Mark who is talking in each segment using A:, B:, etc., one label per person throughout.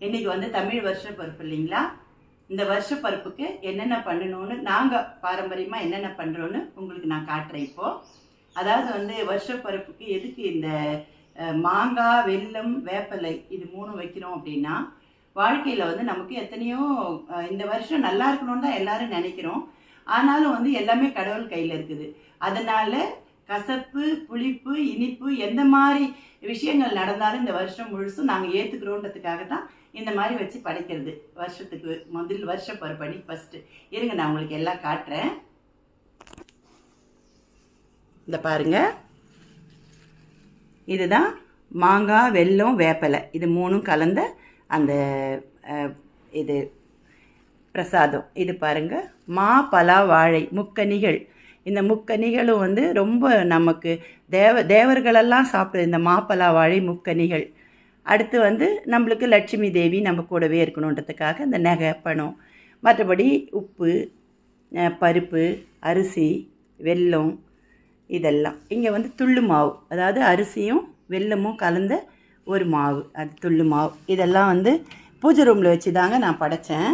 A: இன்றைக்கி வந்து தமிழ் வருஷ பருப்பு இல்லைங்களா? இந்த வருஷ பருப்புக்கு என்னென்ன பண்ணணும்னு நாங்கள் பாரம்பரியமாக என்னென்ன பண்ணுறோன்னு உங்களுக்கு நான் காட்டுறேன் இப்போது. அதாவது வந்து வருஷ பருப்புக்கு எதுக்கு இந்த மாங்காய், வெல்லம், வேப்பிலை இது 3 வைக்கிறோம் அப்படின்னா, வாழ்க்கையில் வந்து நமக்கு எத்தனையோ இந்த வருஷம் நல்லா இருக்கணும்னு தான் எல்லோரும் நினைக்கிறோம். ஆனாலும் வந்து எல்லாமே கடவுள் கையில் இருக்குது. அதனால் கசப்பு, புளிப்பு, இனிப்பு எந்த மாதிரி விஷயங்கள் நடந்தாலும் இந்த வருஷம் முழுசும் நாங்கள் ஏற்றுக்கிறோன்றதுக்காக தான் இந்த மாதிரி வச்சு படைக்கிறது. வருஷத்துக்கு முதல் வருஷ பருப்பணி ஃபஸ்ட்டு. இருங்க, நான் உங்களுக்கு எல்லாம் காட்டுறேன். இந்த பாருங்கள், இதுதான் மாங்காய், வெல்லம், வேப்பிலை இது 3ம் கலந்த அந்த இது பிரசாதம். இது பாருங்கள், மா, பலா, வாழை முக்கனிகள். இந்த முக்கனிகளும் வந்து ரொம்ப நமக்கு தேவர்களெல்லாம் சாப்பிட்ற இந்த மாப்பலா, வாழை முக்கனிகள். அடுத்து வந்து நம்மளுக்கு லட்சுமி தேவி நம்ம கூடவே இருக்கணுன்றதுக்காக இந்த நகை, பணம். மற்றபடி உப்பு, பருப்பு, அரிசி, வெல்லம் இதெல்லாம். இங்கே வந்து துள்ளு மாவு, அதாவது அரிசியும் வெல்லமும் கலந்த ஒரு மாவு, அது துள்ளு மாவு. இதெல்லாம் வந்து பூஜை ரூமில் வச்சு தாங்க நான் படைத்தேன்.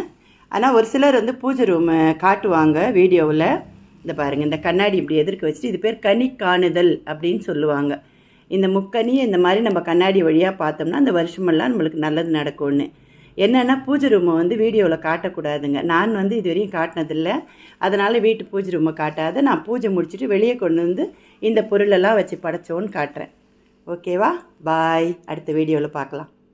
A: ஆனால் ஒரு சிலர் வந்து பூஜை ரூம் காட்டுவாங்க வீடியோவில். இந்த பாருங்கள், இந்த கண்ணாடி இப்படி எதிர்க்க வச்சுட்டு இது பேர் கனி காணுதல் அப்படின்னு சொல்லுவாங்க. இந்த முக்கனி இந்த மாதிரி நம்ம கண்ணாடி வழியாக பார்த்தோம்னா அந்த வருஷமெல்லாம் நம்மளுக்கு நல்லது நடக்கும்னு. என்னென்னா பூஜை ரூமை வந்து வீடியோவில் காட்டக்கூடாதுங்க. நான் வந்து இது வரையும் காட்டினதில்லை. அதனால் வீட்டு பூஜை ரூமை காட்டாத நான் பூஜை முடிச்சுட்டு வெளியே கொண்டு வந்து இந்த பொருளெல்லாம் வச்சு படைச்சோன்னு காட்டுறேன். ஓகேவா? பாய். அடுத்த வீடியோவில் பார்க்கலாம்.